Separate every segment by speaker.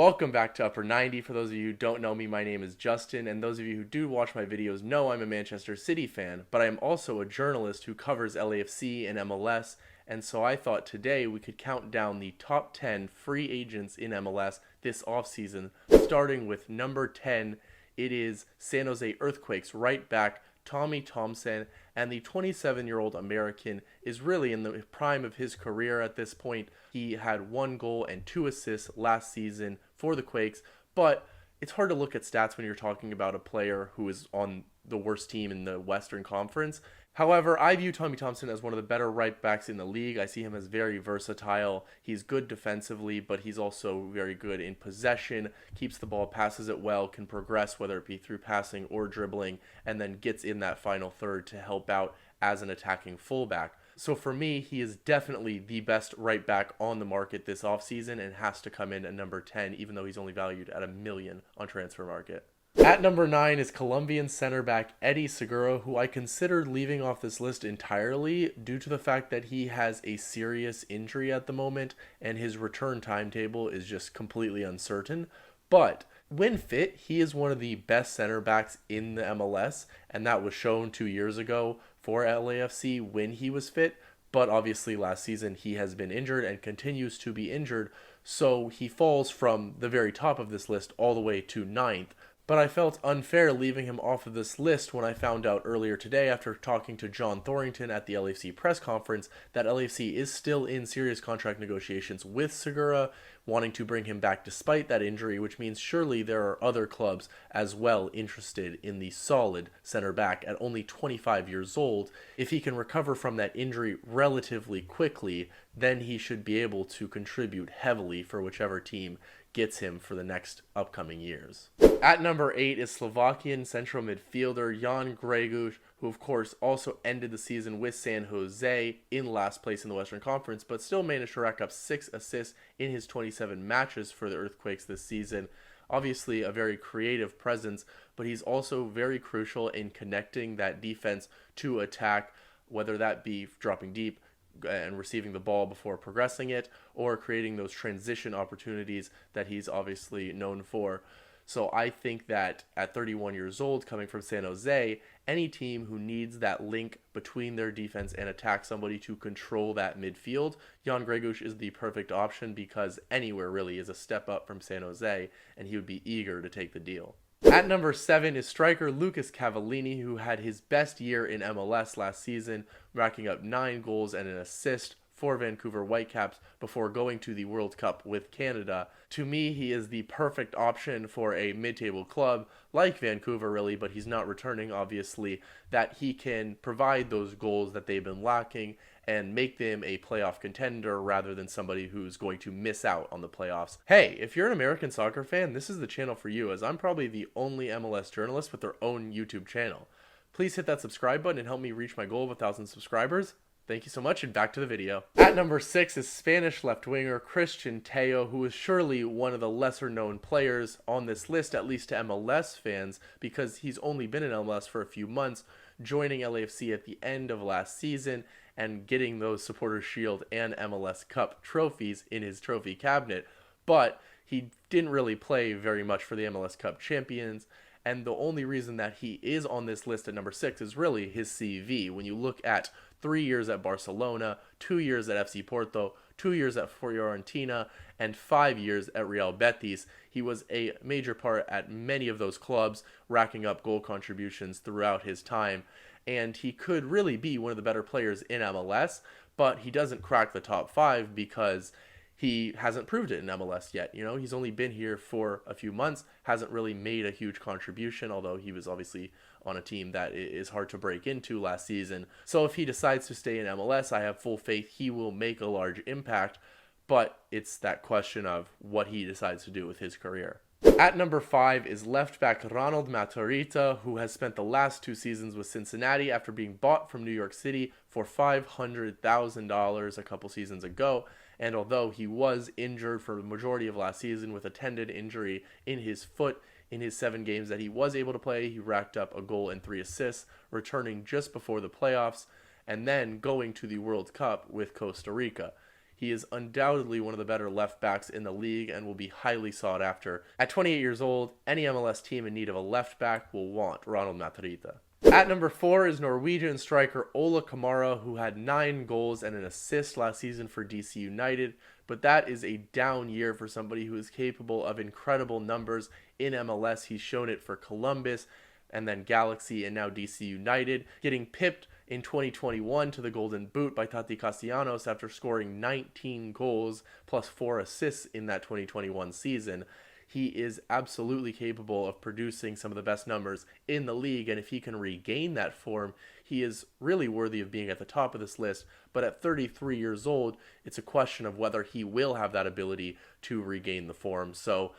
Speaker 1: Welcome back to Upper 90. For those of you who don't know me, my name is Justin, and those of you who do watch my videos know I'm a Manchester City fan, but I am also a journalist who covers LAFC and MLS, and so I thought today we could count down the top 10 free agents in MLS this offseason, starting with number 10. It is San Jose Earthquakes right back Tommy Thompson, and the 27-year-old American is really in the prime of his career at this point. He had 1 goal and 2 assists last season for the Quakes, but it's hard to look at stats when you're talking about a player who is on the worst team in the Western Conference. However, I view Tommy Thompson as one of the better right backs in the league. I see him as very versatile. He's good defensively, but he's also very good in possession, keeps the ball, passes it well, can progress, whether it be through passing or dribbling, and then gets in that final third to help out as an attacking fullback. So for me, he is definitely the best right back on the market this offseason and has to come in at number 10, even though he's only valued at $1 million on Transfer Market. At number 9 is Colombian center back Eddie Segura, who I considered leaving off this list entirely due to the fact that he has a serious injury at the moment and his return timetable is just completely uncertain. But when fit, he is one of the best center backs in the MLS, and that was shown 2 years ago for LAFC when he was fit. But obviously last season he has been injured and continues to be injured, so he falls from the very top of this list all the way to 9th. But I felt unfair leaving him off of this list when I found out earlier today after talking to John Thorrington at the LAFC press conference that LAFC is still in serious contract negotiations with Segura, wanting to bring him back despite that injury, which means surely there are other clubs as well interested in the solid center back at only 25 years old. If he can recover from that injury relatively quickly, then he should be able to contribute heavily for whichever team gets him for the next upcoming years. At number 8 is Slovakian central midfielder Jan Greguš, who of course also ended the season with San Jose in last place in the Western Conference, but still managed to rack up 6 assists in his 27 matches for the Earthquakes this season. Obviously a very creative presence, but he's also very crucial in connecting that defense to attack, whether that be dropping deep and receiving the ball before progressing it, or creating those transition opportunities that he's obviously known for. So I think that at 31 years old, coming from San Jose, any team who needs that link between their defense and attack, somebody to control that midfield, Jan Greguš is the perfect option because anywhere really is a step up from San Jose, and he would be eager to take the deal. At number 7 is striker Lucas Cavallini, who had his best year in MLS last season, racking up 9 goals and an assist for Vancouver Whitecaps before going to the World Cup with Canada. To me, he is the perfect option for a mid-table club like Vancouver, really, but he's not returning, obviously, that he can provide those goals that they've been lacking and make them a playoff contender rather than somebody who's going to miss out on the playoffs. Hey, if you're an American soccer fan, this is the channel for you, as I'm probably the only MLS journalist with their own YouTube channel. Please hit that subscribe button and help me reach my goal of 1,000 subscribers. Thank you so much, and back to the video. At number 6 is Spanish left winger Cristian TELLO, who is surely one of the lesser known players on this list, at least to MLS fans, because he's only been in MLS for a few months, joining LAFC at the end of last season and getting those Supporters Shield and MLS Cup trophies in his trophy cabinet. But he didn't really play very much for the MLS Cup champions, and the only reason that he is on this list at number 6 is really his CV. When you look at 3 years at Barcelona, 2 years at FC Porto, 2 years at Fiorentina, and 5 years at Real Betis, he was a major part at many of those clubs, racking up goal contributions throughout his time. And he could really be one of the better players in MLS, but he doesn't crack the top 5 because he hasn't proved it in MLS yet. You know, he's only been here for a few months, hasn't really made a huge contribution, although he was obviously on a team that is hard to break into last season. So if he decides to stay in MLS, I have full faith he will make a large impact, but it's that question of what he decides to do with his career. At number 5 is left back RONALD MATARRITA, who has spent the last 2 seasons with Cincinnati after being bought from New York City for $500,000 a couple seasons ago. And although he was injured for the majority of last season with a tendon injury in his foot, in his 7 games that he was able to play, he racked up a goal and 3 assists, returning just before the playoffs, and then going to the World Cup with Costa Rica. He is undoubtedly one of the better left backs in the league and will be highly sought after. At 28 years old, any MLS team in need of a left back will want Ronald MATARRITA. At number 4 is Norwegian striker Ole KAMARA, who had 9 goals and an assist last season for DC United, but that is a down year for somebody who is capable of incredible numbers in MLS. He's shown it for Columbus and then Galaxy and now DC United, getting pipped in 2021 to the Golden Boot by Tati Castellanos after scoring 19 goals plus 4 assists in that 2021 season. He is absolutely capable of producing some of the best numbers in the league, and if he can regain that form, he is really worthy of being at the top of this list. But at 33 years old, it's a question of whether he will have that ability to regain the form. So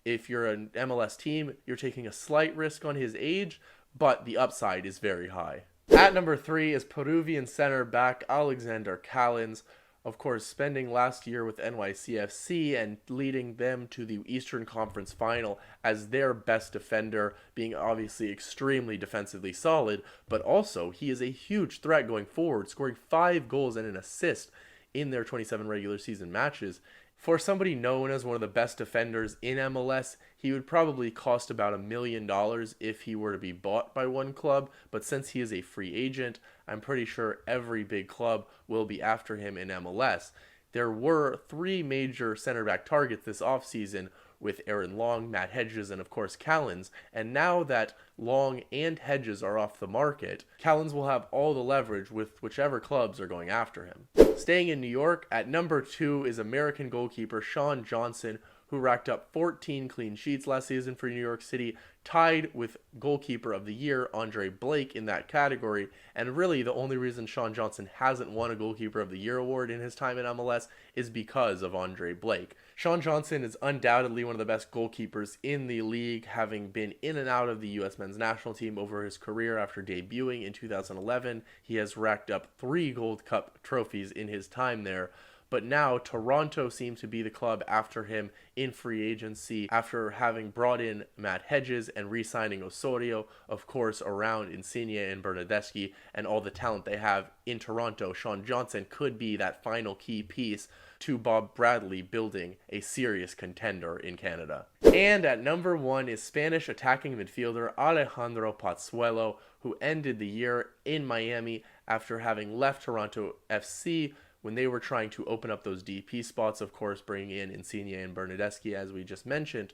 Speaker 1: if you're an MLS team, you're taking a slight risk on his age, but the upside is very high. At number 3 is Peruvian center back Alexander CALLENS. Of course, spending last year with NYCFC and leading them to the Eastern Conference Final as their best defender, being obviously extremely defensively solid, but also he is a huge threat going forward, scoring 5 goals and an assist in their 27 regular season matches. For somebody known as one of the best defenders in MLS, he would probably cost about $1 million if he were to be bought by one club, but since he is a free agent, I'm pretty sure every big club will be after him in MLS. There were 3 major center back targets this offseason with Aaron Long, Matt Hedges, and of course CALLENS, and now that Long and Hedges are off the market, CALLENS will have all the leverage with whichever clubs are going after him. Staying in New York, at number 2 is American goalkeeper Sean Johnson, who racked up 14 clean sheets last season for New York City, tied with goalkeeper of the year Andre Blake in that category. And really the only reason Sean Johnson hasn't won a goalkeeper of the year award in his time in MLS is because of Andre Blake. Sean Johnson is undoubtedly one of the best goalkeepers in the league, having been in and out of the U.S. men's national team over his career. After debuting in 2011, he has racked up 3 Gold Cup trophies in his time there. But now Toronto seems to be the club after him in free agency after having brought in Matt Hedges and re-signing Osorio, of course, around Insigne and Bernadeschi and all the talent they have in Toronto. Sean Johnson could be that final key piece to Bob Bradley building a serious contender in Canada. And at number 1 is Spanish attacking midfielder Alejandro Pozuelo, who ended the year in Miami after having left Toronto FC when they were trying to open up those DP spots, of course, bringing in Insigne and Bernadeschi, as we just mentioned.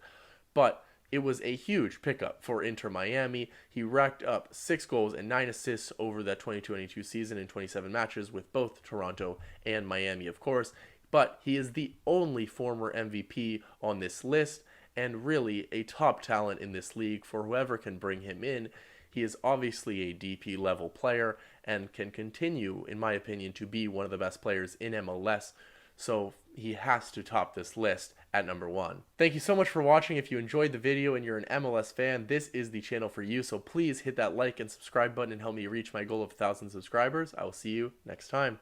Speaker 1: But it was a huge pickup for Inter Miami. He racked up 6 goals and 9 assists over that 2022 season in 27 matches with both Toronto and Miami, of course. But he is the only former MVP on this list, and really a top talent in this league for whoever can bring him in. He is obviously a DP level player and can continue, in my opinion, to be one of the best players in MLS. So he has to top this list at number 1. Thank you so much for watching. If you enjoyed the video and you're an MLS fan, this is the channel for you. So please hit that like and subscribe button and help me reach my goal of 1,000 subscribers. I will see you next time.